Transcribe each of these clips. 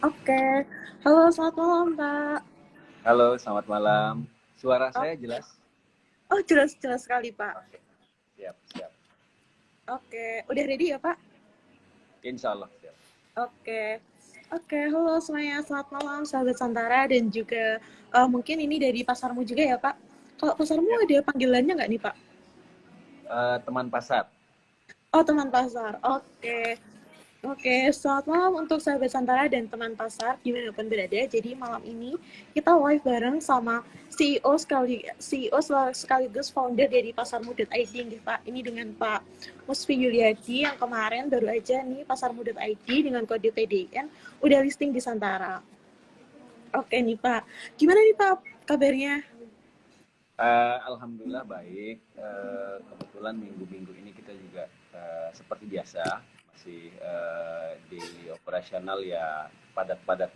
Oke, halo selamat malam Pak. Halo, selamat malam. Suara Oh, saya jelas? oh, jelas-jelas sekali Pak. Oke, siap, siap. Oke, udah ready ya Pak? Insya Allah siap. Oke, oke, halo semuanya, selamat malam sahabat Santara dan juga mungkin ini dari pasarmu juga ya Pak. Kalau pasarmu Ya. ada panggilannya nggak nih Pak? Teman pasar. Oh, teman pasar. Oke. Oke, selamat malam untuk sahabat Santara dan teman pasar dimanapun berada. Jadi malam ini kita live bareng sama CEO sekaligus founder dari pasarmu.id nih Pak. Ini dengan Pak Musfi Yuliadi yang kemarin baru aja nih pasarmu.id dengan kode PDN udah listing di Santara. Oke nih Pak, gimana nih Pak kabarnya? Alhamdulillah baik. Kebetulan minggu-minggu ini kita juga seperti biasa masih daily operasional ya, padat-padat.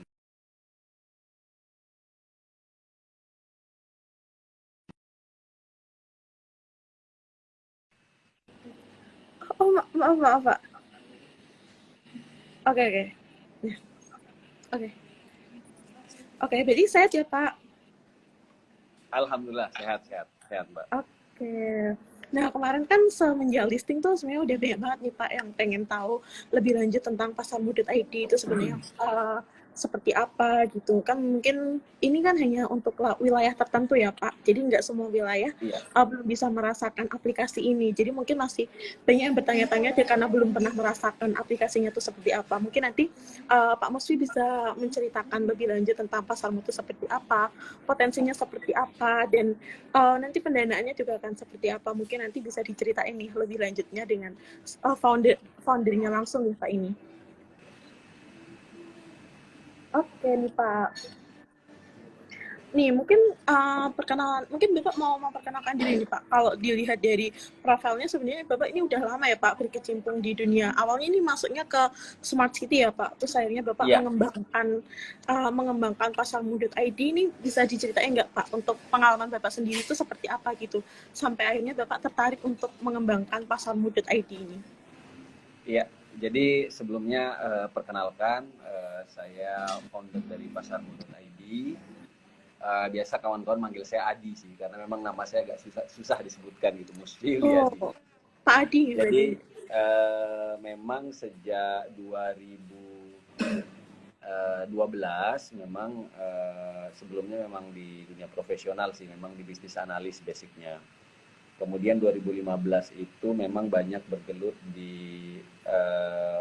Oh, maaf Pak. Oke, oke. Oke. Oke, berarti sehat ya Pak? Alhamdulillah sehat, sehat, sehat, Mbak. Oke. Nah, kemarin kan semenjak listing tuh sebenarnya udah banyak banget nih Pak yang pengen tahu lebih lanjut tentang pasarmu.id itu sebenarnya seperti apa gitu. Kan mungkin ini kan hanya untuk wilayah tertentu ya Pak. Jadi nggak semua wilayah Iya, belum bisa merasakan aplikasi ini. Jadi mungkin masih banyak yang bertanya-tanya karena belum pernah merasakan aplikasinya itu seperti apa. Mungkin nanti Pak Musfi bisa menceritakan lebih lanjut tentang pasarmu itu seperti apa, potensinya seperti apa, dan nanti pendanaannya juga akan seperti apa. Mungkin nanti bisa diceritain nih lebih lanjutnya dengan foundernya langsung nih Pak ini. Oke nih Pak. Nih mungkin perkenalan, mungkin Bapak mau memperkenalkan diri nih Pak. Kalau dilihat dari profilnya sebenarnya Bapak ini udah lama ya Pak berkecimpung di dunia. Awalnya ini masuknya ke Smart City ya Pak. Terus akhirnya Bapak iya. mengembangkan pasarmu.id ini, bisa diceritain nggak Pak untuk pengalaman Bapak sendiri itu seperti apa gitu. Sampai akhirnya Bapak tertarik untuk mengembangkan pasarmu.id ini. Iya, jadi sebelumnya perkenalkan, saya founder dari pasarmu.id. Biasa kawan-kawan manggil saya Adi sih, karena memang nama saya agak susah, susah disebutkan gitu, Musfi Yuliadi. Oh, Pak Adi Jadi berarti. memang sejak 2012 memang sebelumnya memang di dunia profesional sih, memang di bisnis analis basicnya. Kemudian 2015 itu memang banyak bergelut di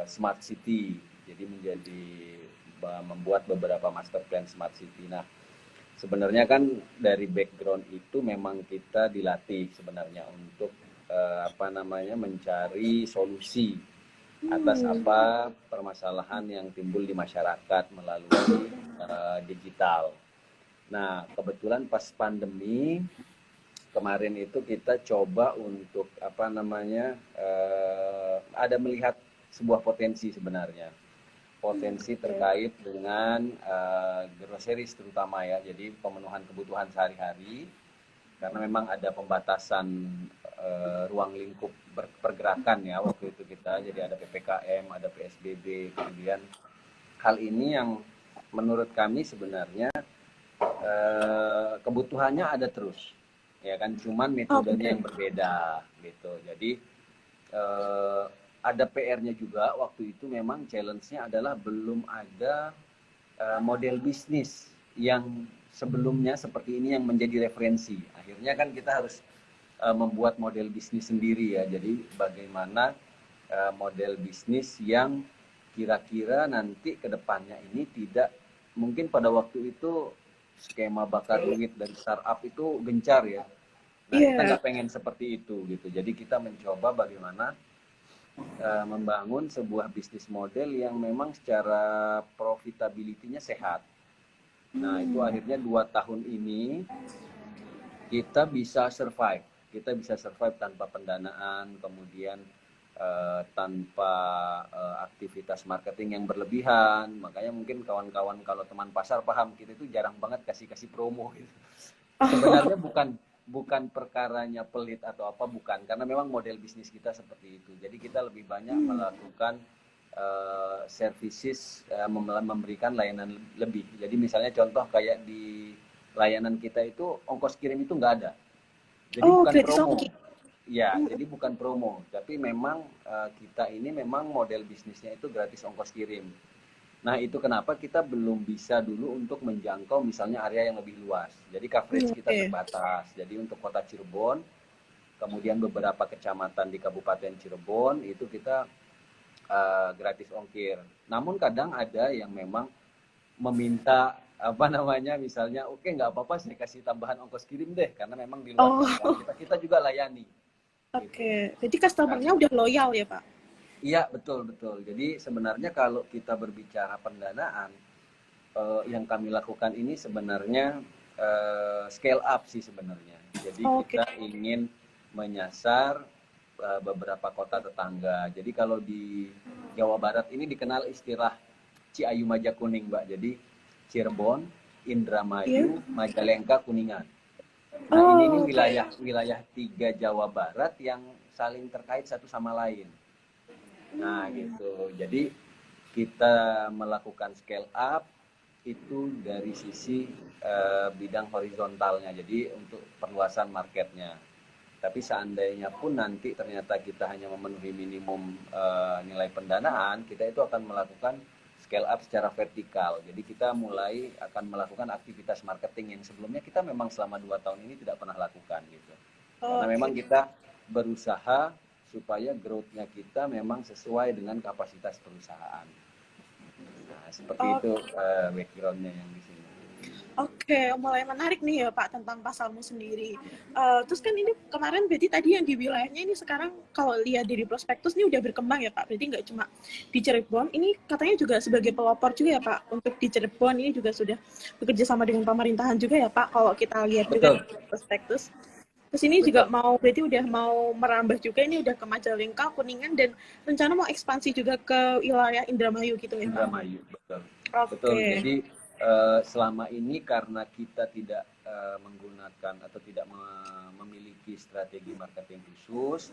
smart city, jadi membuat beberapa master plan smart city. Nah, sebenarnya kan dari background itu memang kita dilatih sebenarnya untuk mencari solusi atas Hmm, apa permasalahan yang timbul di masyarakat melalui digital. Nah, kebetulan pas pandemi kemarin itu kita coba untuk ada melihat sebuah potensi sebenarnya, potensi oke. terkait dengan groceries terutama ya, jadi pemenuhan kebutuhan sehari-hari, karena memang ada pembatasan ruang lingkup pergerakan ya waktu itu kita, jadi ada PPKM, ada PSBB, kemudian hal ini yang menurut kami sebenarnya kebutuhannya ada terus, ya kan, cuman Oh, metodenya bener. yang berbeda gitu. Jadi eh, ada PR-nya juga waktu itu, memang challenge-nya adalah belum ada model bisnis yang sebelumnya seperti ini yang menjadi referensi. Akhirnya kan kita harus membuat model bisnis sendiri ya. Jadi bagaimana model bisnis yang kira-kira nanti ke depannya ini tidak, mungkin pada waktu itu skema bakar duit dari startup itu gencar ya. Nah, kita Iya. nggak pengen seperti itu gitu. Jadi kita mencoba bagaimana membangun sebuah bisnis model yang memang secara profitability-nya sehat. Nah, itu Hmm. akhirnya 2 tahun ini kita bisa survive. Kita bisa survive tanpa pendanaan, kemudian tanpa aktivitas marketing yang berlebihan. Makanya mungkin kawan-kawan kalau teman pasar paham, kita itu jarang banget kasih-kasih promo gitu. Oh, Sebenarnya bukan perkaranya pelit atau apa, bukan, karena memang model bisnis kita seperti itu. Jadi kita lebih banyak melakukan services, memberikan layanan lebih. Jadi misalnya contoh kayak di layanan kita itu ongkos kirim itu nggak ada. Jadi Oh, bukan gratis promo. ongkir. Ya, jadi bukan promo, tapi memang kita ini memang model bisnisnya itu gratis ongkos kirim. Nah, itu kenapa kita belum bisa dulu untuk menjangkau misalnya area yang lebih luas. Jadi coverage kita Oke. terbatas. Jadi untuk kota Cirebon, kemudian beberapa kecamatan di Kabupaten Cirebon itu kita gratis ongkir. Namun kadang ada yang memang meminta apa namanya, misalnya oke nggak apa-apa saya kasih tambahan ongkos kirim deh karena memang di luar jangkauan Oh, kita juga layani gitu. oke. Jadi customer-nya Karena udah loyal ya, Pak? iya betul betul. Jadi sebenarnya kalau kita berbicara pendanaan, yang kami lakukan ini sebenarnya scale up sih sebenarnya. Jadi Oke. kita ingin menyasar beberapa kota tetangga. Jadi kalau di Jawa Barat ini dikenal istilah Ciayu Majakuning, Mbak. Jadi Cirebon, Iya. Indramayu, Majalengka, Kuningan. Nah, ini Oh, oke. wilayah 3 Jawa Barat yang saling terkait satu sama lain. Nah, gitu. Jadi kita melakukan scale up itu dari sisi bidang horizontalnya. Jadi untuk perluasan marketnya. Tapi seandainya pun nanti ternyata kita hanya memenuhi minimum nilai pendanaan, kita itu akan melakukan scale up secara vertikal. Jadi kita mulai akan melakukan aktivitas marketing yang sebelumnya kita memang selama 2 tahun ini tidak pernah lakukan gitu. Karena Oke. memang kita berusaha supaya growth-nya kita memang sesuai dengan kapasitas perusahaan. Nah, seperti itu Oke. background-nya yang di sini. Oke, mulai menarik nih ya Pak tentang pasarmu sendiri. Terus kan ini kemarin berarti tadi yang di wilayahnya ini sekarang kalau lihat dari prospektus ini udah berkembang ya Pak. Berarti nggak cuma di Cirebon, ini katanya juga sebagai pelopor juga ya Pak. Untuk di Cirebon ini juga sudah bekerja sama dengan pemerintahan juga ya Pak. Kalau kita lihat juga di Betul, prospektus. Terus ini juga betul. mau berarti udah mau merambah juga ini udah ke Majalengka, Kuningan dan rencana mau ekspansi juga ke wilayah Indramayu gitu ya Pak. Indramayu, betul. Betul. Oke. Jadi selama ini karena kita tidak menggunakan atau tidak memiliki strategi marketing khusus,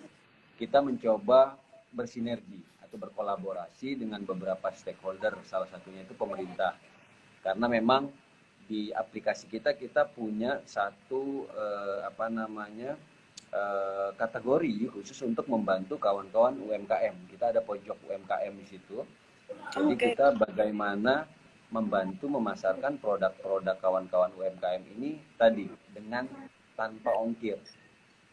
kita mencoba bersinergi atau berkolaborasi dengan beberapa stakeholder, salah satunya itu pemerintah. Karena memang di aplikasi kita punya satu apa namanya kategori khusus untuk membantu kawan-kawan UMKM. Kita ada pojok UMKM di situ. Jadi Oke. kita bagaimana membantu memasarkan produk-produk kawan-kawan UMKM ini tadi dengan tanpa ongkir.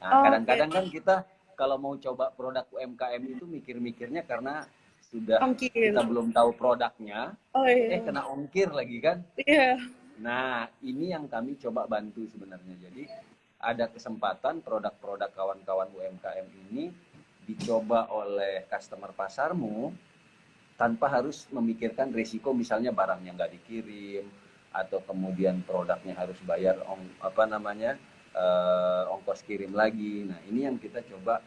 Nah, Oke. kadang-kadang kan kita kalau mau coba produk UMKM itu mikir-mikirnya karena sudah Ongkir. kita belum tahu produknya, Oh iya. kena ongkir lagi kan. Iya. Nah, ini yang kami coba bantu sebenarnya. Jadi ada kesempatan produk-produk kawan-kawan UMKM ini dicoba oleh customer pasarmu tanpa harus memikirkan risiko misalnya barangnya nggak dikirim atau kemudian produknya harus bayar ongkos kirim lagi. Nah, ini yang kita coba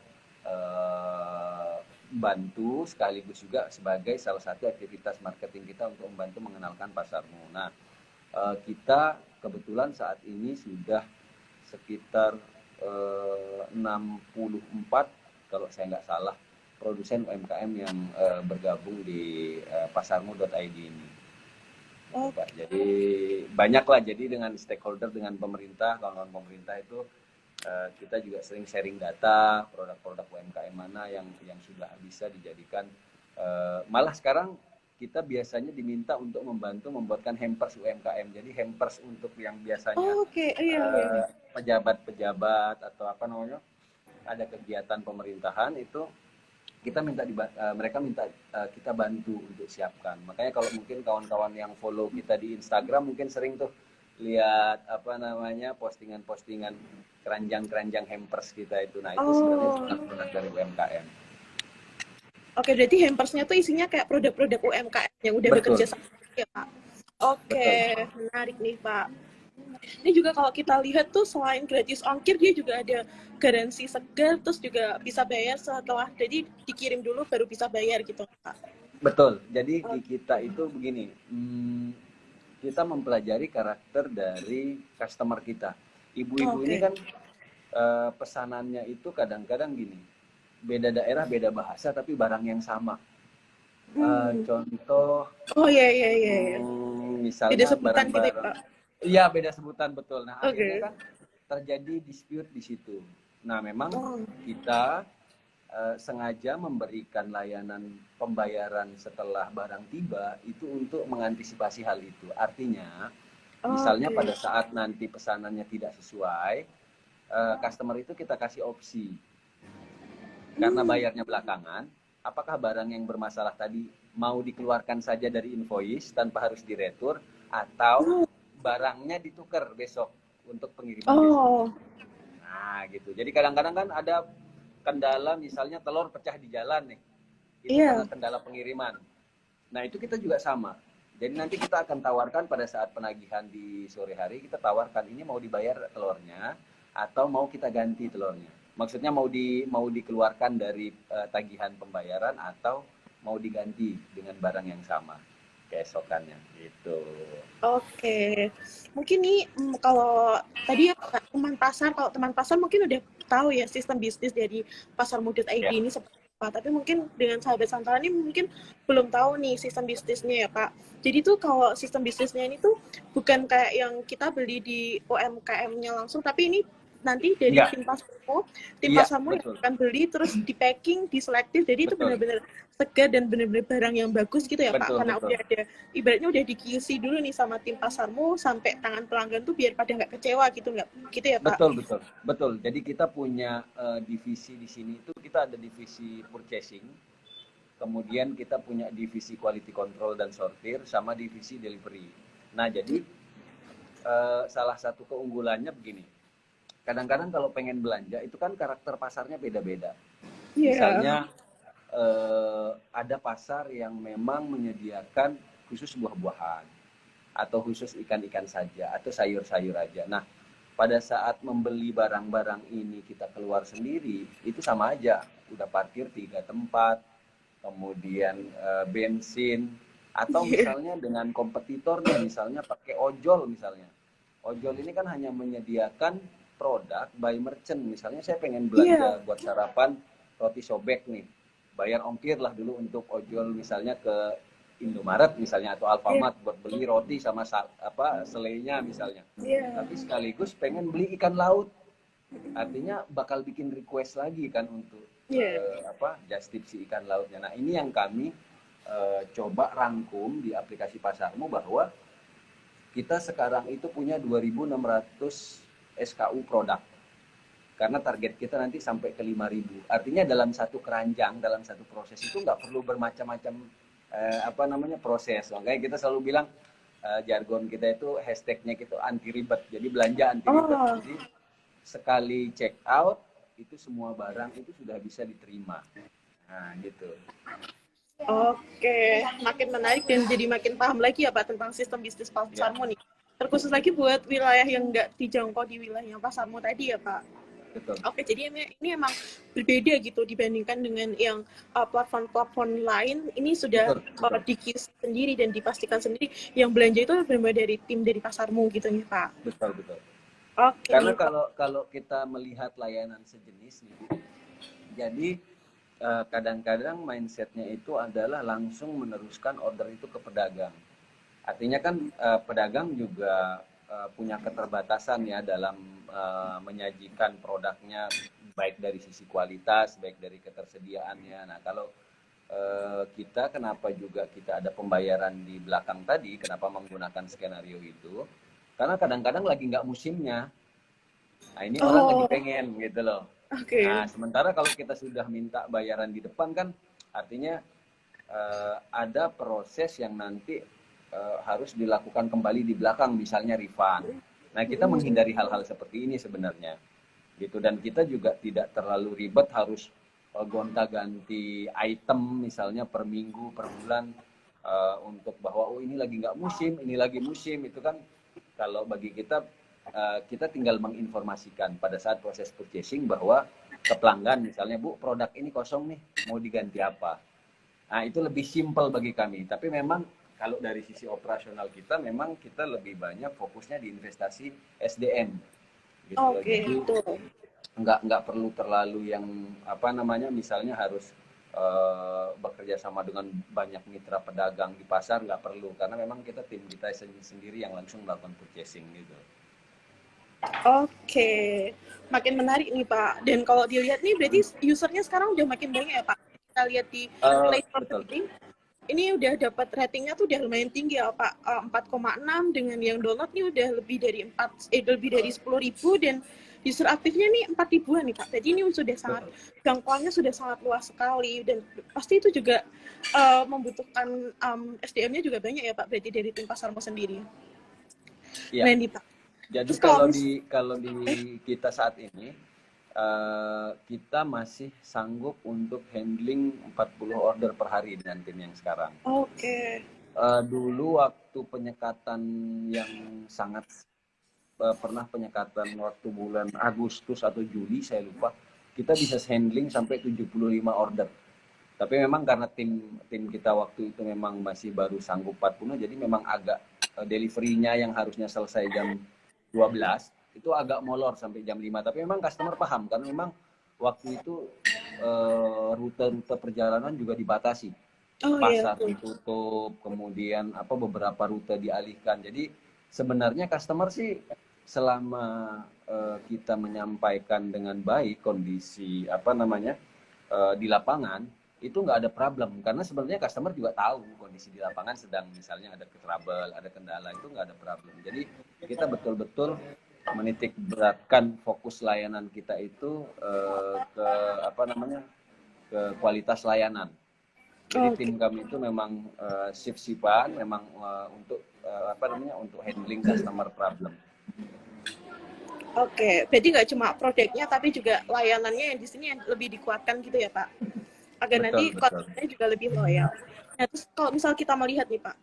bantu sekaligus juga sebagai salah satu aktivitas marketing kita untuk membantu mengenalkan pasarmu. Nah, kita kebetulan saat ini sudah sekitar 64 kalau saya nggak salah produsen UMKM yang bergabung di pasarmu.id ini. Oh, Pak. Jadi banyaklah, jadi dengan stakeholder, dengan pemerintah, kawan-kawan pemerintah itu kita juga sering sharing data produk-produk UMKM mana yang sudah bisa dijadikan. Malah sekarang kita biasanya diminta untuk membantu membuatkan hampers UMKM. Jadi hampers untuk yang biasanya oke. Iya, iya. pejabat-pejabat atau apa namanya ada kegiatan pemerintahan itu kita mereka minta kita bantu untuk siapkan. Makanya kalau mungkin kawan-kawan yang follow kita di Instagram mungkin sering tuh lihat apa namanya postingan-postingan keranjang-keranjang hampers kita itu. Nah, itu sebenarnya Oh, produk-produk dari UMKM. oke. Berarti hampersnya tuh isinya kayak produk-produk UMKM yang udah bekerja Betul, sama ya, Pak. Oke, betul. menarik nih, Pak. Ini juga kalau kita lihat tuh selain gratis ongkir, dia juga ada garansi segar, terus juga bisa bayar setelah, jadi dikirim dulu baru bisa bayar gitu, Pak. Betul. Jadi di kita itu begini, kita mempelajari karakter dari customer kita. Ibu-ibu ini Oke. kan pesanannya itu kadang-kadang gini, beda daerah beda bahasa tapi barang yang sama. Hmm. Contoh, Oh iya iya iya. Iya. Beda misalnya sebutan gitu ya, barang-barang, Pak. iya beda sebutan betul. Nah akhirnya Oke. kan terjadi dispute di situ. Nah memang Oh. kita sengaja memberikan layanan pembayaran setelah barang tiba itu untuk mengantisipasi hal itu. Artinya, misalnya Oke. pada saat nanti pesanannya tidak sesuai, customer itu kita kasih opsi karena Hmm. bayarnya belakangan, apakah barang yang bermasalah tadi mau dikeluarkan saja dari invoice tanpa harus diretur atau Oh. barangnya ditukar besok untuk pengiriman besoknya. Oh. Nah, gitu. Jadi kadang-kadang kan ada kendala misalnya telur pecah di jalan nih. Itu karena Iya. kendala pengiriman. Nah, itu kita juga sama. Jadi nanti kita akan tawarkan pada saat penagihan di sore hari, kita tawarkan ini mau dibayar telurnya atau mau kita ganti telurnya. Maksudnya mau dikeluarkan dari tagihan pembayaran atau mau diganti dengan barang yang sama keesokannya gitu. Oke, mungkin nih kalau tadi ya teman pasar, kalau teman pasar mungkin udah tahu ya sistem bisnis dari Pasar Mudet ID Ya, ini seperti apa. Tapi mungkin dengan sahabat Santara ini mungkin belum tahu nih sistem bisnisnya ya Kak. Jadi tuh kalau sistem bisnisnya ini tuh bukan kayak yang kita beli di UMKM-nya langsung, tapi ini nanti dari enggak. tim Iya, pasarmu yang betul. akan beli terus di packing, diselektif. Jadi itu Betul. benar-benar segar dan benar-benar barang yang bagus gitu ya Pak. Betul, Karena betul. udah ada ibaratnya udah di QC dulu nih sama tim pasarmu sampai tangan pelanggan tuh biar pada nggak kecewa gitu nggak gitu ya Pak? Betul, betul. Betul. Jadi kita punya divisi di sini itu kita ada divisi purchasing, kemudian kita punya divisi quality control dan sortir sama divisi delivery. Nah, jadi salah satu keunggulannya begini. Kadang-kadang kalau pengen belanja itu kan karakter pasarnya beda-beda. Iya. Misalnya ada pasar yang memang menyediakan khusus buah-buahan atau khusus ikan-ikan saja atau sayur-sayur aja. Nah, pada saat membeli barang-barang ini kita keluar sendiri, itu sama aja. Udah parkir 3 tempat, kemudian bensin, atau Iya. misalnya dengan kompetitornya, misalnya pakai ojol misalnya. Ojol ini kan hanya menyediakan produk by merchant. Misalnya saya pengen Iya. belanja buat sarapan roti sobek nih. Bayar ongkir lah dulu untuk ojol misalnya ke Indomaret misalnya atau Iya. Alfamart buat beli roti sama apa selainya misalnya. Iya. Tapi sekaligus pengen beli ikan laut. Artinya bakal bikin request lagi kan untuk Iya. apa justip si ikan lautnya. Nah, ini yang kami coba rangkum di aplikasi Pasarmu bahwa kita sekarang itu punya 2.600 SKU produk. Karena target kita nanti sampai ke 5.000. Artinya dalam satu keranjang, dalam satu proses itu nggak perlu bermacam-macam apa namanya proses. Makanya kita selalu bilang jargon kita itu hashtagnya gitu anti ribet. Jadi belanja anti ribet. Oh. Jadi sekali check out itu semua barang itu sudah bisa diterima. Nah, gitu. Oke, makin menarik dan jadi makin paham lagi ya Pak tentang sistem bisnis Ya, pasarmu nih. Terkhusus lagi buat wilayah yang nggak dijangkau di wilayah pasarmu tadi ya Pak. betul. Oke, jadi ini emang berbeda gitu dibandingkan dengan yang platform-platform lain. Ini sudah Betul, betul. dikis sendiri dan dipastikan sendiri yang belanja itu benar dari tim dari pasarmu gitu nih Pak. Betul, betul. Oke Karena nih Pak. kalau kita melihat layanan sejenis nih, Bu, jadi kadang-kadang mindsetnya itu adalah langsung meneruskan order itu ke pedagang. Artinya kan pedagang juga punya keterbatasan ya dalam menyajikan produknya baik dari sisi kualitas, baik dari ketersediaannya. Nah, kalau kita kenapa juga kita ada pembayaran di belakang tadi, kenapa menggunakan skenario itu? Karena kadang-kadang lagi nggak musimnya. Nah, ini orang lagi Oh, pengen gitu loh. oke. Nah, sementara kalau kita sudah minta bayaran di depan kan artinya ada proses yang nanti harus dilakukan kembali di belakang, misalnya refund. Nah, kita menghindari hal-hal seperti ini sebenarnya. Gitu, dan kita juga tidak terlalu ribet harus gonta-ganti item misalnya per minggu, per bulan untuk bahwa oh ini lagi nggak musim, ini lagi musim. Itu kan kalau bagi kita kita tinggal menginformasikan pada saat proses purchasing bahwa ke pelanggan misalnya, Bu, produk ini kosong nih, mau diganti apa? Nah, itu lebih simpel bagi kami. Tapi memang kalau dari sisi operasional kita, memang kita lebih banyak fokusnya di investasi SDM. Gitu loh. Oke, Jadi betul. nggak perlu terlalu yang apa namanya, misalnya harus bekerja sama dengan banyak mitra pedagang di pasar, nggak perlu, karena memang kita tim kita sendiri yang langsung melakukan purchasing gitu. Oke, makin menarik nih Pak. Dan kalau dilihat nih, berarti usernya sekarang udah makin banyak ya Pak. Kita lihat di Play Store Betul. sendiri, ini udah dapat ratingnya tuh udah lumayan tinggi ya Pak. 4,6 dengan yang download nih udah lebih dari 10.000 dan user aktifnya nih 4 ribuan nih Pak. Jadi ini sudah sangat, jangkauannya sudah sangat luas sekali dan pasti itu juga membutuhkan SDM-nya juga banyak ya Pak. Berarti dari tim pasarmu sendiri. Iya. Nah ini Pak. Jadi Terus kalau di kita saat ini kita masih sanggup untuk handling 40 order per hari dengan tim yang sekarang. Oke. Dulu waktu penyekatan yang sangat pernah penyekatan waktu bulan Agustus atau Juli saya lupa, kita bisa handling sampai 75 order. Tapi memang karena tim kita waktu itu memang masih baru sanggup 40, jadi memang agak delivery-nya yang harusnya selesai jam 12 itu agak molor sampai jam 5. Tapi memang customer paham karena memang waktu itu rute-rute perjalanan juga dibatasi. Pasar ditutup, kemudian beberapa rute dialihkan. Jadi sebenarnya customer sih selama kita menyampaikan dengan baik kondisi di lapangan, itu nggak ada problem, karena sebenarnya customer juga tahu kondisi di lapangan sedang misalnya ada trouble, ada kendala, itu nggak ada problem. Jadi kita betul-betul menitik beratkan fokus layanan kita itu ke kualitas layanan. Jadi tim kami itu memang shift-shiftan, memang untuk untuk handling customer problem. Oke, berarti nggak cuma produknya tapi juga layanannya yang di sini yang lebih dikuatkan gitu ya Pak, agar nanti konsumennya juga lebih loyal. Nah terus kalau misal kita melihat nih Pak,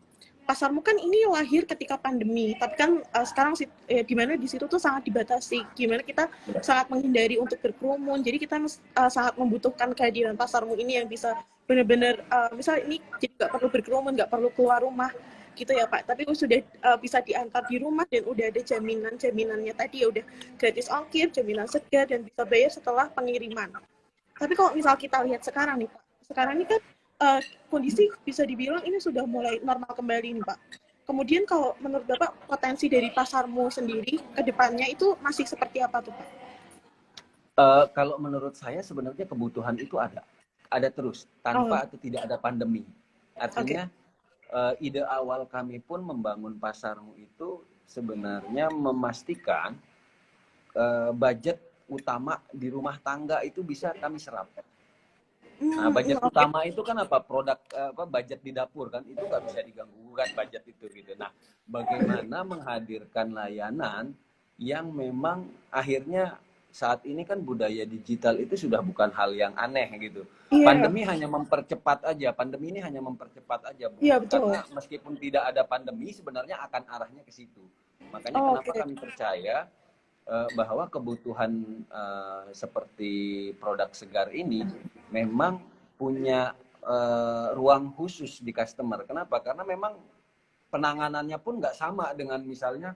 pasarmu kan ini lahir ketika pandemi, tapi kan sekarang gimana di situ tuh sangat dibatasi, gimana kita sangat menghindari untuk berkerumun, jadi kita sangat membutuhkan kehadiran pasarmu ini yang bisa benar-benar misal ini jadi nggak perlu berkerumun, nggak perlu keluar rumah gitu ya Pak, tapi sudah bisa diantar di rumah dan udah ada jaminannya tadi ya, udah gratis ongkir, jaminan segar, dan bisa bayar setelah pengiriman. Tapi kalau misal kita lihat sekarang nih Pak, sekarang ini kan kondisi bisa dibilang ini sudah mulai normal kembali nih Pak. Kemudian kalau menurut Bapak potensi dari pasarmu sendiri ke depannya itu masih seperti apa tuh Pak? Kalau menurut saya sebenarnya kebutuhan itu ada terus tanpa atau tidak ada pandemi. Artinya ide awal kami pun membangun pasarmu itu sebenarnya memastikan budget utama di rumah tangga itu bisa kami serap. Nah, budget utama itu kan budget di dapur kan, itu nggak bisa diganggu kan budget itu gitu. Nah, bagaimana menghadirkan layanan yang memang akhirnya saat ini kan budaya digital itu sudah bukan hal yang aneh gitu. Pandemi hanya mempercepat aja, pandemi ini hanya mempercepat aja, Bu. Karena meskipun tidak ada pandemi sebenarnya akan arahnya ke situ. Makanya kenapa kami percaya bahwa kebutuhan seperti produk segar ini memang punya ruang khusus di customer. Kenapa? Karena memang penanganannya pun nggak sama dengan misalnya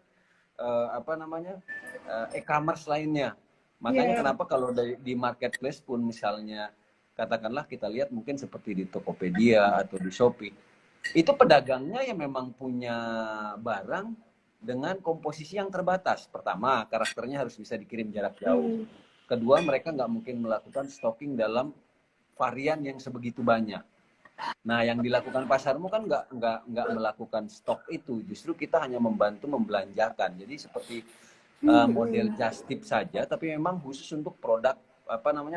e-commerce lainnya. Makanya kenapa kalau di marketplace pun misalnya katakanlah kita lihat mungkin seperti di Tokopedia atau di Shopee, itu pedagangnya yang memang punya barang dengan komposisi yang terbatas. Pertama, karakternya harus bisa dikirim jarak jauh. Kedua, mereka nggak mungkin melakukan stocking dalam varian yang sebegitu banyak. Nah, yang dilakukan pasarmu kan nggak melakukan stok itu. Justru kita hanya membantu membelanjakan. Jadi seperti model just tip saja, tapi memang khusus untuk produk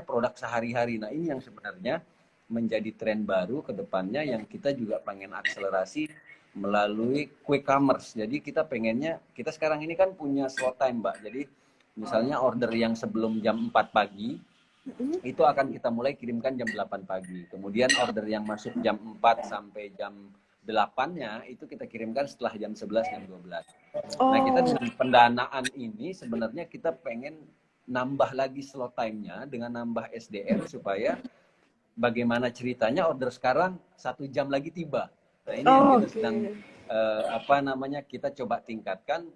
produk sehari-hari. Nah, ini yang sebenarnya menjadi tren baru ke depannya yang kita juga pengen akselerasi melalui quick commerce. Jadi kita pengennya, kita sekarang ini kan punya slot time, Mbak. Jadi misalnya order yang sebelum jam 4 pagi itu akan kita mulai kirimkan jam 8 pagi. Kemudian order yang masuk jam 4 sampai jam 8-nya itu kita kirimkan setelah jam 11 jam 12. Nah, kita dengan pendanaan ini sebenarnya kita pengen nambah lagi slot time-nya dengan nambah SDM supaya bagaimana ceritanya order sekarang 1 jam lagi tiba. Nah, ini yang kita sedang kita coba tingkatkan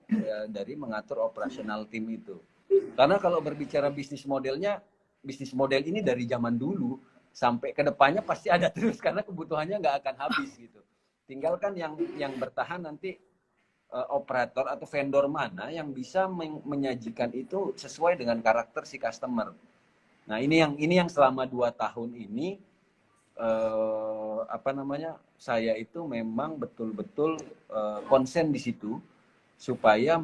dari mengatur operasional tim itu. Karena kalau berbicara bisnis model ini dari zaman dulu, sampai ke depannya pasti ada terus karena kebutuhannya nggak akan habis gitu. Tinggal kan yang bertahan nanti operator atau vendor mana yang bisa menyajikan itu sesuai dengan karakter si customer. Nah, ini yang selama 2 tahun ini apa namanya, saya itu memang betul-betul konsen di situ supaya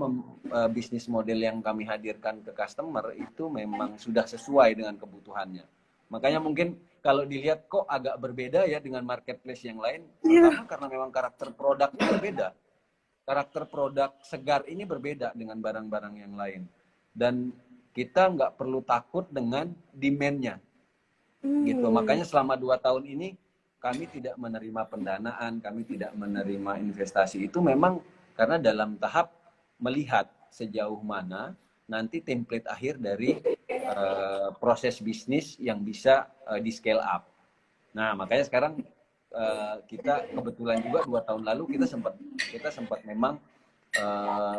bisnis model yang kami hadirkan ke customer itu memang sudah sesuai dengan kebutuhannya. Makanya mungkin kalau dilihat kok agak berbeda ya dengan marketplace yang lain, Iya. pertama karena memang karakter produknya berbeda. Karakter produk segar ini berbeda dengan barang-barang yang lain. Dan kita nggak perlu takut dengan demand-nya gitu. Hmm. Makanya selama 2 tahun ini kami tidak menerima pendanaan, kami tidak menerima investasi. Itu memang karena dalam tahap melihat sejauh mana nanti template akhir dari proses bisnis yang bisa di scale up. Nah, makanya sekarang kita kebetulan juga 2 tahun lalu kita sempat memang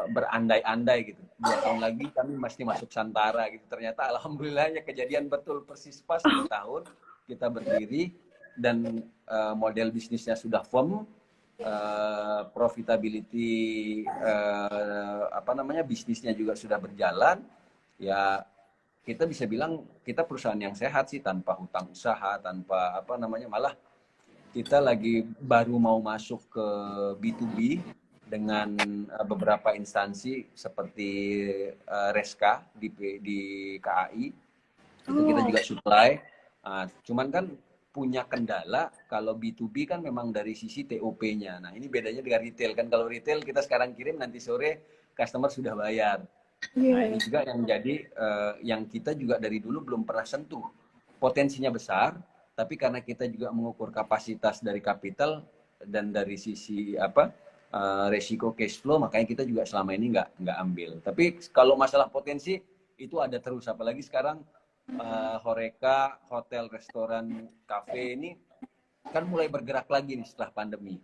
berandai-andai gitu. 2 tahun lagi kami mesti masuk Santara gitu. Ternyata alhamdulillahnya kejadian betul persis pas 2 tahun kita berdiri dan model bisnisnya sudah firm, profitability apa namanya bisnisnya juga sudah berjalan. Ya kita bisa bilang kita perusahaan yang sehat sih, tanpa hutang usaha, tanpa apa namanya, malah kita lagi baru mau masuk ke B2B dengan beberapa instansi seperti Reska di KAI. Itu kita Oh, juga supply. Cuman kan punya kendala kalau B2B kan memang dari sisi TOP-nya. Nah, ini bedanya dengan retail kan. Kalau retail kita sekarang kirim nanti sore customer sudah bayar. Nah, ini iya. juga yang jadi yang kita juga dari dulu belum pernah sentuh. Potensinya besar, tapi karena kita juga mengukur kapasitas dari kapital dan dari sisi apa resiko cash flow, makanya kita juga selama ini nggak ambil. Tapi kalau masalah potensi itu ada terus, apalagi sekarang Horeca, hotel, restoran, kafe ini kan mulai bergerak lagi nih setelah pandemi.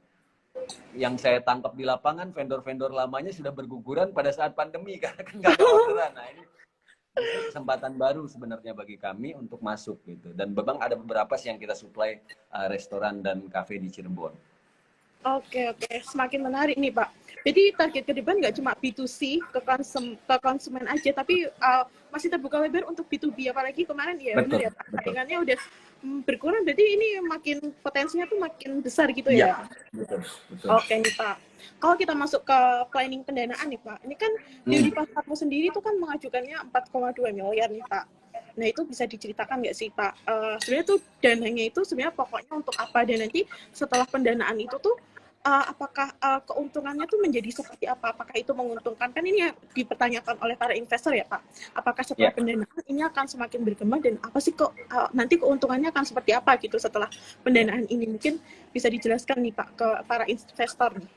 Yang saya tangkap di lapangan, vendor-vendor lamanya sudah berguguran pada saat pandemi karena kan nggak ada orderan. Nah, ini justru kesempatan baru sebenarnya bagi kami untuk masuk gitu. Dan memang ada beberapa sih yang kita supply restoran dan kafe di Cirebon. Oke, oke. Semakin menarik nih, Pak. Jadi target ke depan nggak cuma B2C ke konsumen aja, tapi masih terbuka lebar untuk B2B. Apalagi kemarin ya benar Betul, ya, Pak. betul. Saingannya udah berkurang, berarti ini makin potensinya tuh makin besar gitu Iya, ya. betul, betul. Oke nih Pak. Kalau kita masuk ke planning pendanaan nih Pak, ini kan Hmm. Dewi Pasarmu sendiri tuh kan mengajukannya 4,2 miliar nih Pak. Nah itu bisa diceritakan nggak sih Pak? Sebenarnya tuh dananya itu sebenarnya pokoknya untuk apa, dan nanti setelah pendanaan itu tuh apakah keuntungannya tuh menjadi seperti apa? Apakah itu menguntungkan? Kan ini yang dipertanyakan oleh para investor ya Pak. Apakah setelah Ya, pendanaan ini akan semakin berkembang, dan apa sih kok nanti keuntungannya akan seperti apa gitu setelah pendanaan ini? Mungkin bisa dijelaskan nih Pak ke para investor nih.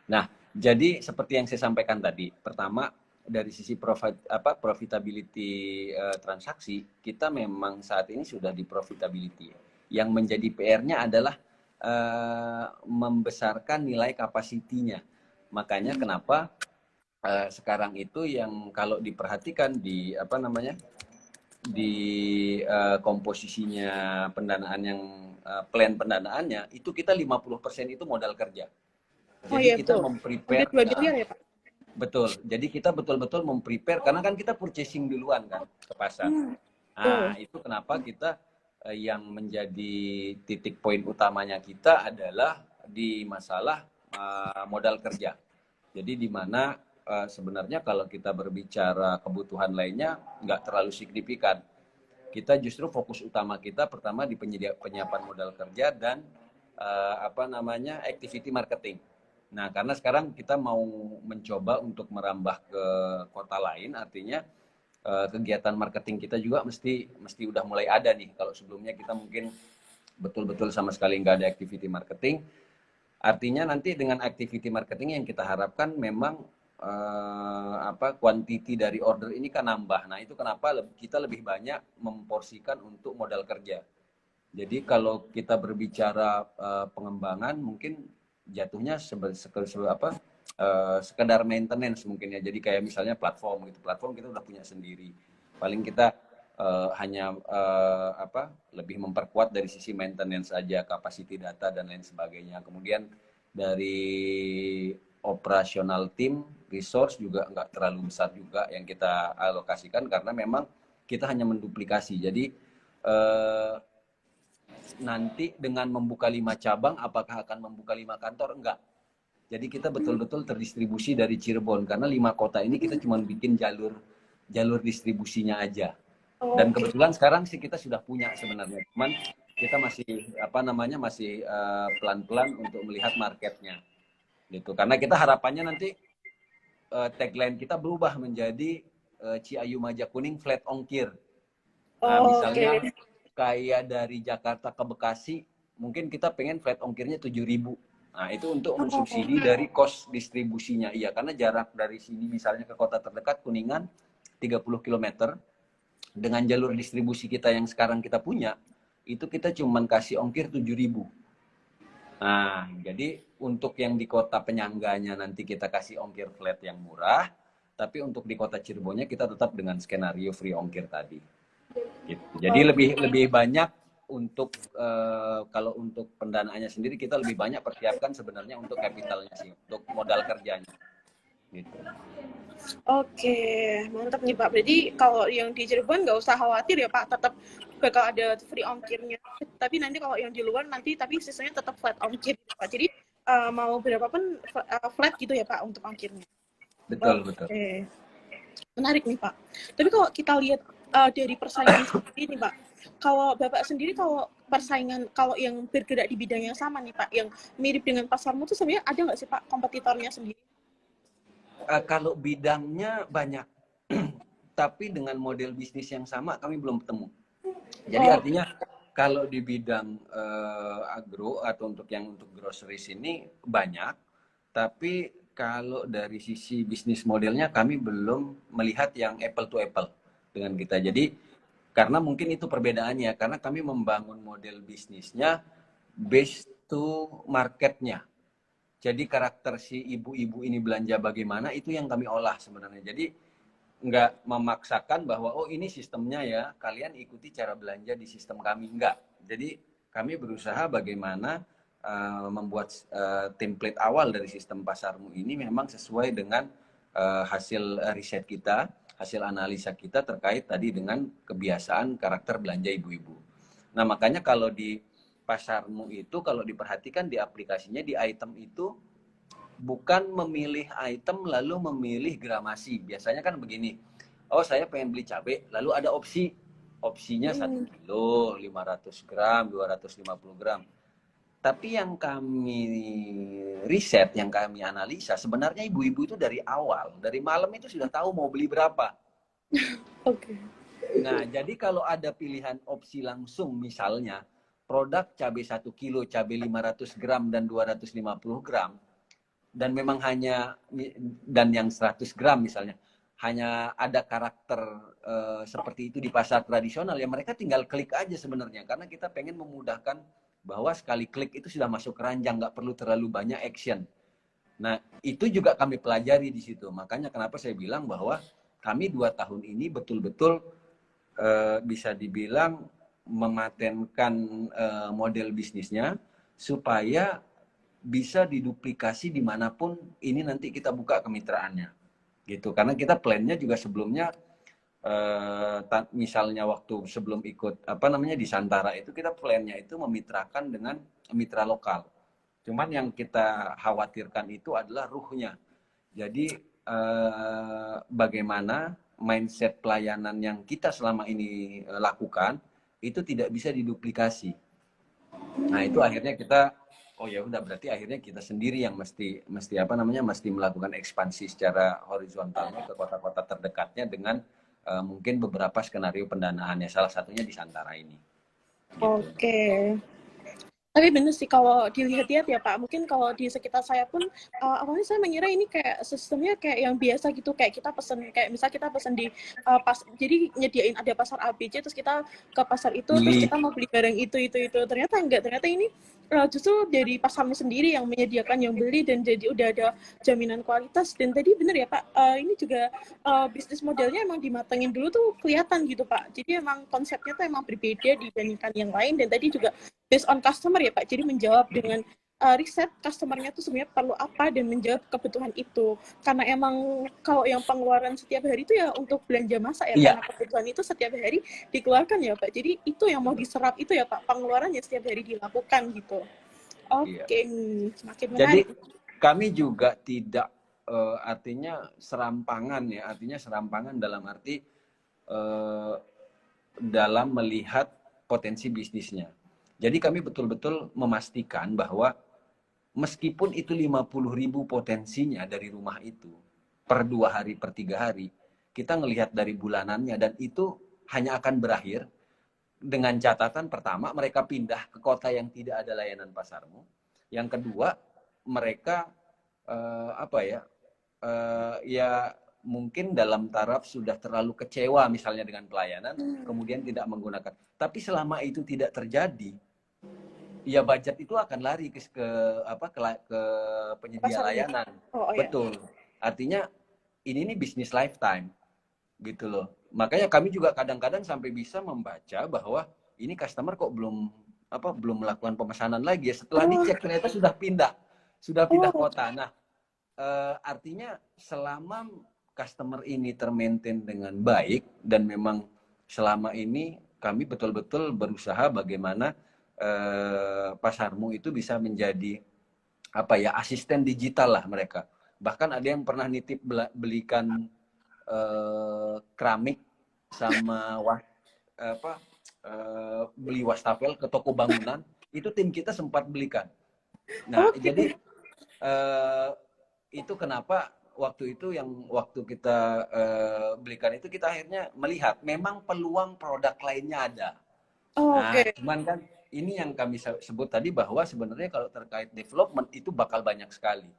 nah, jadi seperti yang saya sampaikan tadi, pertama dari sisi profitability transaksi, kita memang saat ini sudah di profitability. Yang menjadi PR-nya adalah membesarkan nilai kapasitinya. Makanya kenapa sekarang itu yang kalau diperhatikan di apa namanya di komposisinya pendanaan yang plan pendanaannya itu kita 50% itu modal kerja. Oh Jadi iya kita betul. Hampir memprepare 2 miliar ya Pak. betul. Jadi kita betul-betul memprepare karena kan kita purchasing duluan kan ke pasar. Betul. Nah, itu kenapa kita yang menjadi titik poin utamanya kita adalah di masalah modal kerja. Jadi di mana sebenarnya kalau kita berbicara kebutuhan lainnya nggak terlalu signifikan. Kita justru fokus utama kita pertama di penyiapan modal kerja dan apa namanya activity marketing. Nah, karena sekarang kita mau mencoba untuk merambah ke kota lain, artinya kegiatan marketing kita juga mesti udah mulai ada nih. Kalau sebelumnya kita mungkin betul-betul sama sekali nggak ada activity marketing, artinya nanti dengan activity marketing yang kita harapkan memang apa quantity dari order ini kan nambah. Nah, itu kenapa kita lebih banyak memporsikan untuk modal kerja. Jadi kalau kita berbicara pengembangan mungkin jatuhnya sekedar maintenance mungkin ya. Jadi kayak misalnya platform gitu. Platform kita udah punya sendiri. Paling kita hanya lebih memperkuat dari sisi maintenance saja, capacity data dan lain sebagainya. Kemudian dari operasional tim, resource juga nggak terlalu besar juga yang kita alokasikan karena memang kita hanya menduplikasi. Jadi nanti dengan membuka 5 cabang, apakah akan membuka 5 kantor? Enggak. Jadi kita betul-betul terdistribusi dari Cirebon karena 5 kota ini kita cuma bikin jalur distribusinya aja. Dan kebetulan sekarang sih kita sudah punya sebenarnya, cuman kita masih masih pelan-pelan untuk melihat marketnya, gitu. Karena kita harapannya nanti tagline kita berubah menjadi Ciayu Majakuning flat ongkir. Nah, misalnya kayak dari Jakarta ke Bekasi, mungkin kita pengen flat ongkirnya 7.000. Nah, itu untuk mensubsidi dari kos distribusinya. Iya, karena jarak dari sini misalnya ke kota terdekat Kuningan 30 km. Dengan jalur distribusi kita yang sekarang kita punya, itu kita cuma kasih ongkir 7.000. Nah, jadi untuk yang di kota penyangganya nanti kita kasih ongkir flat yang murah, tapi untuk di kota Cirebonnya kita tetap dengan skenario free ongkir tadi. Gitu. Jadi lebih banyak untuk kalau untuk pendanaannya sendiri kita lebih banyak persiapkan sebenarnya untuk kapitalnya sih, untuk modal kerjanya. Gitu. Oke, mantap nih Pak. Berarti kalau yang di Cirebon nggak usah khawatir ya Pak, tetap bakal ada free ongkirnya. Tapi nanti kalau yang di luar nanti tapi sisanya tetap flat ongkir Pak. Jadi mau berapa pun flat gitu ya Pak untuk ongkirnya. Betul, betul. Menarik nih Pak. Tapi kalau kita lihat dari persaingan sendiri nih Pak, kalau Bapak sendiri kalau persaingan kalau yang bergerak di bidang yang sama nih Pak, yang mirip dengan pasarmu tuh sebenarnya ada nggak sih Pak kompetitornya sendiri? Kalau bidangnya banyak, tapi dengan model bisnis yang sama kami belum ketemu. Jadi artinya kalau di bidang agro atau untuk groceries ini banyak, tapi kalau dari sisi bisnis modelnya kami belum melihat yang apple to apple dengan kita. Jadi karena mungkin itu perbedaannya, karena kami membangun model bisnisnya based to marketnya. Jadi karakter si ibu-ibu ini belanja bagaimana, itu yang kami olah sebenarnya. Jadi nggak memaksakan bahwa, oh ini sistemnya ya, kalian ikuti cara belanja di sistem kami. Nggak. Jadi kami berusaha bagaimana membuat template awal dari sistem pasarmu ini memang sesuai dengan hasil riset kita, hasil analisa kita terkait tadi dengan kebiasaan karakter belanja ibu-ibu. Nah makanya kalau di pasarmu itu kalau diperhatikan di aplikasinya di item itu bukan memilih item lalu memilih gramasi. Biasanya kan begini, oh saya pengen beli cabai lalu ada opsinya 1 kilo 500 gram 250 gram. Tapi yang kami riset, yang kami analisa sebenarnya ibu-ibu itu dari awal, dari malam itu sudah tahu mau beli berapa. Nah jadi kalau ada pilihan opsi langsung misalnya produk cabai 1 kilo, cabai 500 gram dan 250 gram, dan memang hanya, dan yang 100 gram misalnya, hanya ada karakter seperti itu di pasar tradisional, ya mereka tinggal klik aja sebenarnya. Karena kita pengen memudahkan bahwa sekali klik itu sudah masuk keranjang, nggak perlu terlalu banyak action. Nah, itu juga kami pelajari di situ. Makanya kenapa saya bilang bahwa kami 2 tahun ini betul-betul bisa dibilang mematenkan model bisnisnya supaya bisa diduplikasi dimanapun ini nanti kita buka kemitraannya gitu. Karena kita plannya juga sebelumnya misalnya waktu sebelum ikut di Santara itu kita plannya itu memitrakan dengan mitra lokal. Cuman yang kita khawatirkan itu adalah ruhnya. Jadi bagaimana mindset pelayanan yang kita selama ini lakukan itu tidak bisa diduplikasi. Nah itu akhirnya kita, oh ya udah berarti akhirnya kita sendiri yang mesti melakukan ekspansi secara horizontalnya ke kota-kota terdekatnya dengan mungkin beberapa skenario pendanaannya, salah satunya di Santara ini. Gitu. Oke. Tapi bener sih kalau dilihat-lihat ya Pak, mungkin kalau di sekitar saya pun awalnya saya mengira ini kayak sistemnya kayak yang biasa gitu, kayak kita pesen kayak misal kita pesen di jadi nyediain ada pasar ABC terus kita ke pasar itu terus Milih. kita mau beli barang itu. Ternyata enggak, ternyata ini justru dari pasarmu sendiri yang menyediakan yang beli dan jadi udah ada jaminan kualitas. Dan tadi bener ya Pak, ini juga bisnis modelnya emang dimatengin dulu tuh kelihatan gitu Pak. Jadi emang konsepnya tuh emang berbeda dibandingkan yang lain dan tadi juga based on customer ya Pak. Jadi menjawab dengan riset customer-nya tuh sebenarnya perlu apa dan menjawab kebutuhan itu. Karena emang kalau yang pengeluaran setiap hari itu ya untuk belanja masak ya, Iya, karena kebutuhan itu setiap hari dikeluarkan ya Pak. Jadi itu yang mau diserap itu ya Pak, pengeluarannya setiap hari dilakukan gitu. iya. Oke, semakin Jadi menarik. kami juga tidak artinya serampangan ya, artinya serampangan dalam arti eh, dalam melihat potensi bisnisnya. Jadi kami betul-betul memastikan bahwa meskipun itu 50.000 potensinya dari rumah itu per 2 hari, per 3 hari, kita ngelihat dari bulanannya dan itu hanya akan berakhir dengan catatan pertama mereka pindah ke kota yang tidak ada layanan pasarmu. Yang kedua mereka apa ya ya mungkin dalam taraf sudah terlalu kecewa misalnya dengan pelayanan, kemudian tidak menggunakan. Tapi selama itu tidak terjadi, ya budget itu akan lari ke apa ke penyedia Pasarnya. layanan. Oh, oh ya. Betul. Artinya ini nih bisnis lifetime gitu loh. Makanya kami juga kadang-kadang sampai bisa membaca bahwa ini customer kok belum melakukan pemesanan lagi ya. Setelah Oh, dicek ternyata sudah pindah oh, kota. Nah, artinya selama customer ini termaintain dengan baik dan memang selama ini kami betul-betul berusaha bagaimana pasarmu itu bisa menjadi apa ya asisten digital lah mereka. Bahkan ada yang pernah nitip belikan keramik sama beli wastafel ke toko bangunan itu tim kita sempat belikan. Nah oke. jadi eh, itu kenapa waktu itu yang waktu kita belikan itu kita akhirnya melihat memang peluang produk lainnya ada. Nah, Oke. cuman kan ini yang kami sebut tadi bahwa sebenarnya kalau terkait development itu bakal banyak sekali.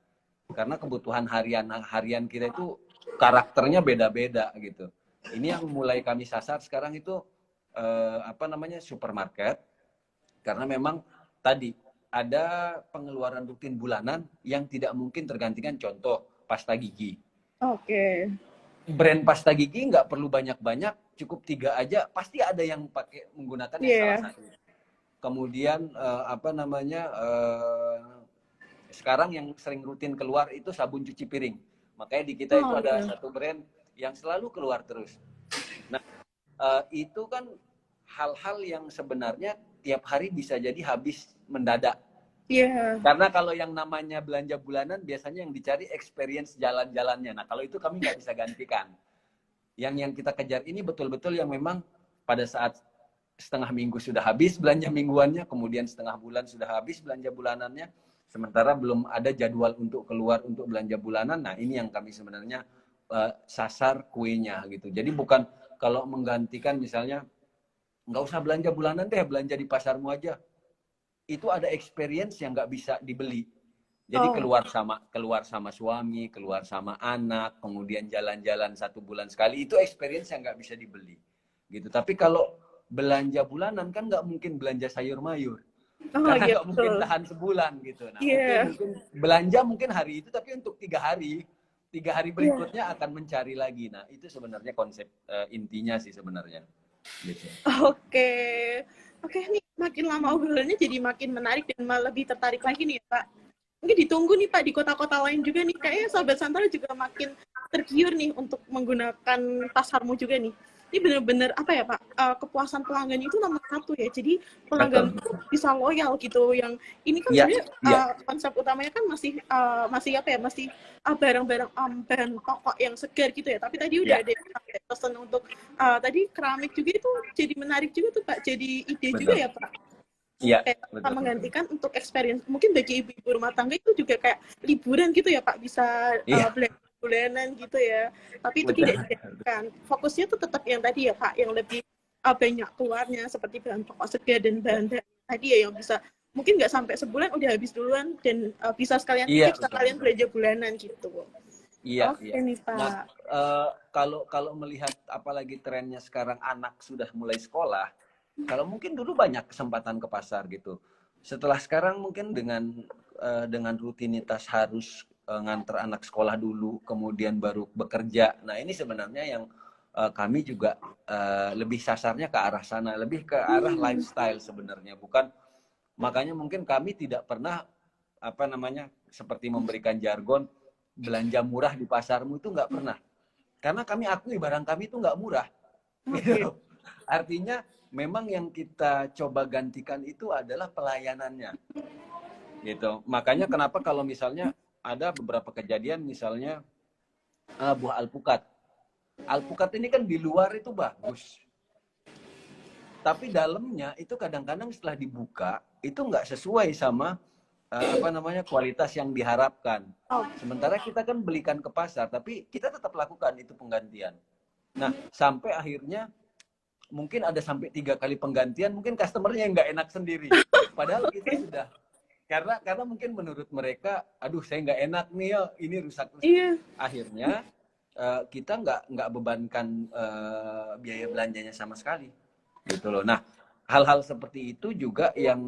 Karena kebutuhan harian kita itu karakternya beda-beda gitu. Ini yang mulai kami sasar sekarang itu apa namanya supermarket karena memang tadi ada pengeluaran rutin bulanan yang tidak mungkin tergantikan contoh pasta gigi. Oke. Brand pasta gigi nggak perlu banyak-banyak, cukup 3 aja pasti ada yang pakai menggunakannya salah Iya. satu. Kemudian apa namanya sekarang yang sering rutin keluar itu sabun cuci piring. Makanya di kita itu Oh, ada iya. satu brand yang selalu keluar terus. Nah, itu kan hal-hal yang sebenarnya tiap hari bisa jadi habis mendadak. Iya. Karena kalau yang namanya belanja bulanan biasanya yang dicari experience jalan-jalannya. Nah, kalau itu kami nggak bisa gantikan. Yang kita kejar ini betul-betul yang memang pada saat setengah minggu sudah habis belanja mingguannya, kemudian setengah bulan sudah habis belanja bulanannya, sementara belum ada jadwal untuk keluar untuk belanja bulanan. Nah, ini yang kami sebenarnya sasar kuenya gitu. Jadi bukan kalau menggantikan misalnya nggak usah belanja bulanan deh, belanja di pasarmu aja. Itu ada experience yang nggak bisa dibeli. Jadi Oh, keluar sama suami, keluar sama anak, kemudian jalan-jalan 1 bulan sekali, itu experience yang nggak bisa dibeli. Gitu. Tapi kalau belanja bulanan kan nggak mungkin belanja sayur mayur. oh Karena iya nggak mungkin betul. tahan sebulan gitu. Nah, oke Iya. mungkin belanja mungkin hari itu tapi untuk 3 hari. 3 hari Iya. berikutnya akan mencari lagi. Nah, itu sebenarnya konsep intinya sih sebenarnya. Gitu. Oke. Oke nih, makin lama obrolannya jadi makin menarik dan malah lebih tertarik lagi nih, Pak. Mungkin ditunggu nih, Pak, di kota-kota lain juga nih. Kayaknya Sobat Santara juga makin tergiur nih untuk menggunakan pasarmu juga nih. Ini benar-benar apa ya, Pak? Kepuasan pelanggan itu nomor satu ya. Jadi pelanggan Betul. itu bisa loyal gitu. Yang ini kan Iya, sebenarnya iya, konsep utamanya kan masih apa ya? Masih barang-barang bahan pokok yang segar gitu ya. Tapi tadi udah iya, ada yang sampai pesan untuk tadi keramik juga itu jadi menarik juga tuh Pak, jadi ide juga betul. ya Pak. Iya, Kayak bisa betul. menggantikan untuk experience. Mungkin bagi ibu-ibu rumah tangga itu juga kayak liburan gitu ya Pak, bisa Iya, bulanan gitu ya. Tapi itu betul. tidak digantikan. Fokusnya tuh tetap yang tadi ya Pak, yang lebih banyak keluarnya seperti bahan pokok segar dan bahan-bahan tadi ya yang bisa mungkin nggak sampai sebulan udah habis duluan dan bisa sekalian Iya, bisa betul, kalian betul. belanja bulanan gitu. Iya, Oke iya. nih Nah, Pak. kalau melihat apalagi trennya sekarang anak sudah mulai sekolah, kalau mungkin dulu banyak kesempatan ke pasar gitu. Setelah sekarang mungkin dengan rutinitas harus nganter anak sekolah dulu, kemudian baru bekerja. Nah, ini sebenarnya yang kami juga lebih sasarnya ke arah sana, lebih ke arah lifestyle sebenarnya, bukan. Makanya mungkin kami tidak pernah apa namanya seperti memberikan jargon belanja murah di pasarmu itu nggak pernah. Karena kami akui barang kami itu nggak murah. Oke. Gitu. Artinya memang yang kita coba gantikan itu adalah pelayanannya. Gitu. Makanya kenapa kalau misalnya ada beberapa kejadian misalnya buah alpukat. Alpukat ini kan di luar itu bagus. Tapi dalamnya itu kadang-kadang setelah dibuka itu nggak sesuai sama apa namanya kualitas yang diharapkan. Oh, Sementara kita kan belikan ke pasar, tapi kita tetap lakukan itu penggantian. Nah, sampai akhirnya mungkin ada sampai 3 kali penggantian, mungkin customernya yang nggak enak sendiri. Padahal kita sudah karena mungkin menurut mereka, aduh saya nggak enak nih ya, ini rusak-rusak. iya. Akhirnya kita nggak bebankan biaya belanjanya sama sekali, gitu loh. Nah, hal-hal seperti itu juga yang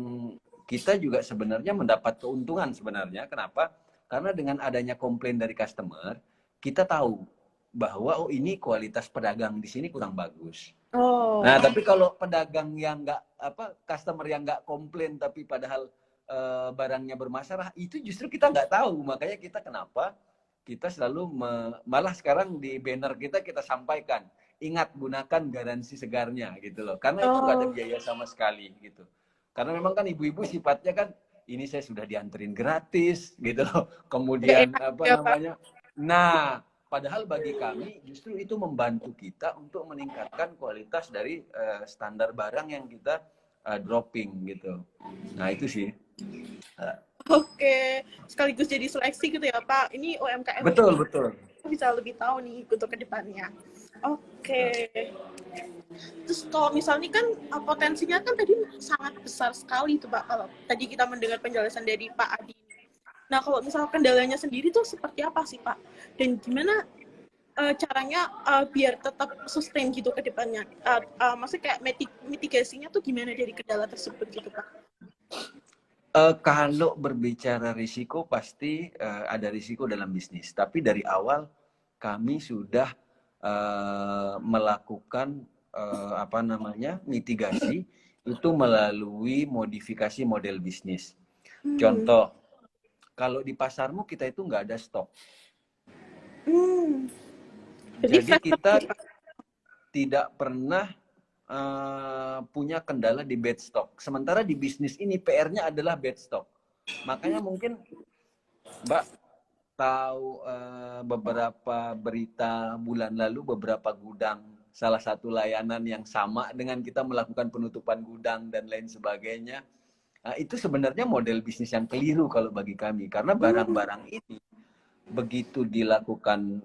kita juga sebenarnya mendapat keuntungan sebenarnya. Kenapa? Karena dengan adanya komplain dari customer, kita tahu bahwa oh ini kualitas pedagang di sini kurang bagus. Oh, Nah, tapi kalau pedagang yang nggak apa customer yang nggak komplain tapi padahal barangnya bermasalah, itu justru kita nggak tahu. Makanya kita kenapa kita selalu malah sekarang di banner kita sampaikan ingat gunakan garansi segarnya gitu loh. Karena itu nggak ada oh, biaya sama sekali gitu. Karena memang kan ibu-ibu sifatnya kan ini saya sudah dianterin gratis gitu loh. nggak Kemudian enak apa ya Pak. namanya? Nah, padahal bagi kami justru itu membantu kita untuk meningkatkan kualitas dari standar barang yang kita dropping gitu. Nah, itu sih. Oke, sekaligus jadi seleksi gitu ya Pak. Ini UMKM Betul, betul. bisa lebih tahu nih untuk kedepannya. Oke. Terus kalau misalnya kan potensinya kan tadi sangat besar sekali tuh Pak. Kalau tadi kita mendengar penjelasan dari Pak Adi. Nah kalau misalnya kendalanya sendiri tuh seperti apa sih Pak? Dan gimana caranya biar tetap sustain gitu ke depannya? Maksudnya kayak mitigasinya tuh gimana dari kendala tersebut gitu Pak? Kalau berbicara risiko pasti ada risiko dalam bisnis. Tapi dari awal kami sudah melakukan apa namanya mitigasi itu melalui modifikasi model bisnis. Contoh, kalau di pasarmu kita itu nggak ada stok. Jadi Jadi fresh kita gitu Pak? tidak pernah punya kendala di bad stock. Sementara di bisnis ini PR-nya adalah bad stock. Makanya mungkin Mbak tahu beberapa berita bulan lalu beberapa gudang salah satu layanan yang sama dengan kita melakukan penutupan gudang dan lain sebagainya. Nah, itu sebenarnya model bisnis yang keliru kalau bagi kami karena barang-barang ini begitu dilakukan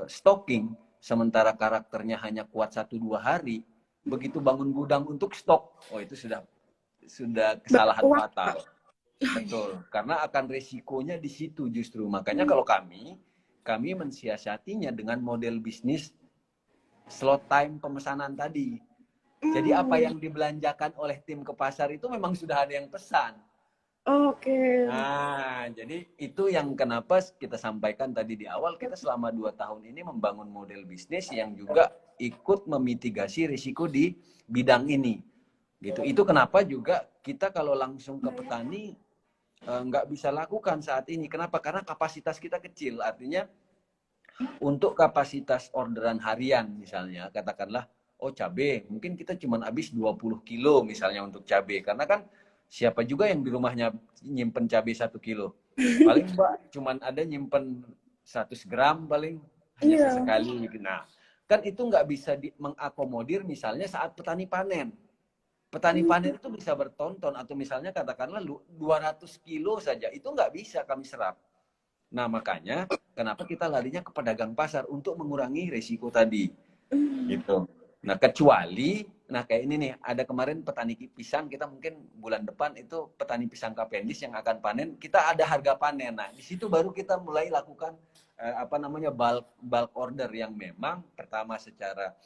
stocking sementara karakternya hanya kuat 1-2 hari, begitu bangun gudang untuk stok, oh itu sudah kesalahan Wah, fatal. Betul, karena akan resikonya di situ justru. Makanya kalau kami mensiasatinya dengan model bisnis slot time pemesanan tadi. Jadi apa yang dibelanjakan oleh tim ke pasar itu memang sudah ada yang pesan. oke. Nah, jadi itu yang kenapa kita sampaikan tadi di awal, kita selama 2 tahun ini membangun model bisnis yang juga ikut memitigasi risiko di bidang ini. Gitu. Itu kenapa juga kita kalau langsung ke petani nggak bisa lakukan saat ini. Kenapa? Karena kapasitas kita kecil. Artinya untuk kapasitas orderan harian misalnya, katakanlah, oh cabai, mungkin kita cuma habis 20 kilo misalnya untuk cabai. Karena kan siapa juga yang di rumahnya nyimpen cabai 1 kilo. Paling Mbak cuma ada nyimpen 100 gram paling, hanya Iya. sesekali. Nah, kan itu nggak bisa mengakomodir misalnya saat petani panen. Petani panen itu bisa bertonton atau misalnya katakanlah 200 kilo saja, itu nggak bisa kami serap. Nah, makanya kenapa kita larinya ke pedagang pasar untuk mengurangi resiko tadi. Gitu. Nah, kecuali Nah, kayak ini nih, ada kemarin petani pisang, kita mungkin bulan depan itu petani pisang Cavendish yang akan panen, kita ada harga panen. Nah, di situ baru kita mulai lakukan apa namanya bulk order yang memang pertama secara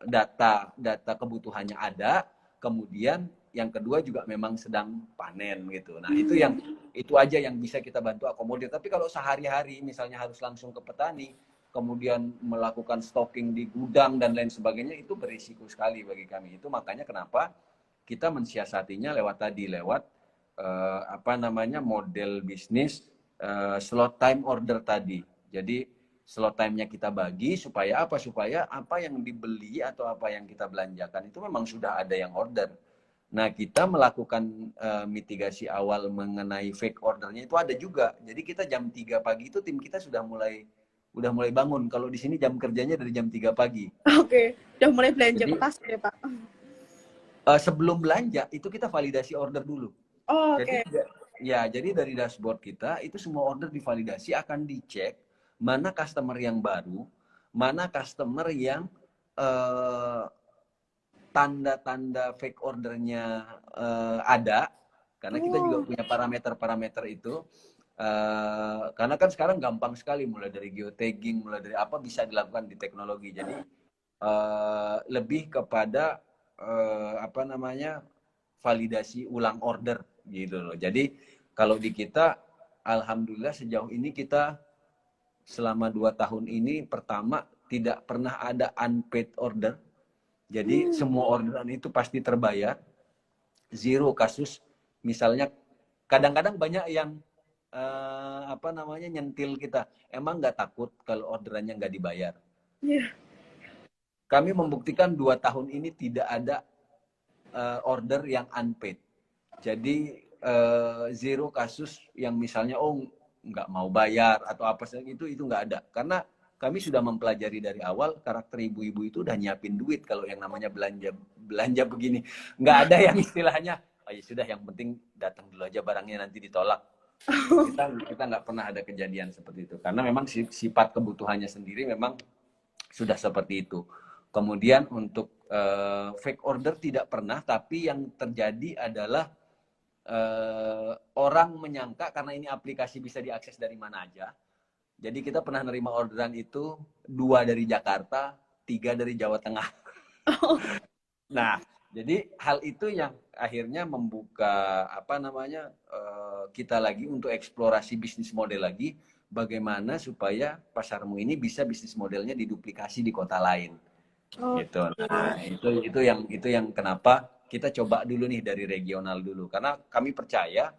data kebutuhannya ada, kemudian yang kedua juga memang sedang panen gitu. Nah, itu aja yang bisa kita bantu akomodir. Tapi kalau sehari-hari misalnya harus langsung ke petani, kemudian melakukan stocking di gudang dan lain sebagainya, itu berisiko sekali bagi kami. Itu makanya kenapa kita mensiasatinya lewat apa namanya model bisnis slot time order tadi. Jadi slot time-nya kita bagi supaya apa? Supaya apa yang dibeli atau apa yang kita belanjakan itu memang sudah ada yang order. Nah, kita melakukan mitigasi awal mengenai fake ordernya itu ada juga. Jadi kita jam 3 pagi itu tim kita udah mulai bangun. Kalau di sini jam kerjanya dari jam 3 pagi. Oke, udah mulai belanja Jadi ke pasar ya, Pak? sebelum belanja itu kita validasi order dulu. Oh, Jadi oke. ya, jadi dari dashboard kita itu semua order divalidasi, akan dicek mana customer yang baru, mana customer yang tanda-tanda fake ordernya ada, karena kita juga punya parameter-parameter itu. Karena kan sekarang gampang sekali, mulai dari geotagging, mulai dari apa bisa dilakukan di teknologi. Jadi lebih kepada apa namanya validasi ulang order gitu loh. Jadi kalau di kita, alhamdulillah sejauh ini kita selama 2 tahun ini pertama tidak pernah ada unpaid order. Jadi semua orderan itu pasti terbayar, zero kasus. Misalnya kadang-kadang banyak yang apa namanya nyentil kita, emang nggak takut kalau orderannya nggak dibayar. Iya. Kami membuktikan 2 tahun ini tidak ada order yang unpaid. Jadi zero kasus yang misalnya nggak mau bayar atau apa itu nggak ada. Karena kami sudah mempelajari dari awal, karakter ibu-ibu itu udah nyiapin duit kalau yang namanya belanja begini. Nggak ada yang istilahnya, oh ya sudah, yang penting datang dulu aja barangnya nanti ditolak. Kita nggak pernah ada kejadian seperti itu. Karena memang sifat kebutuhannya sendiri memang sudah seperti itu. Kemudian untuk fake order tidak pernah, tapi yang terjadi adalah orang menyangka karena ini aplikasi bisa diakses dari mana aja. Jadi kita pernah nerima orderan itu 2 dari Jakarta, 3 dari Jawa Tengah. Nah, jadi hal itu yang akhirnya membuka apa namanya kita lagi untuk eksplorasi bisnis model lagi, bagaimana supaya pasarmu ini bisa bisnis modelnya diduplikasi di kota lain. Gitu. Nah, itu yang kenapa kita coba dulu nih dari regional dulu, karena kami percaya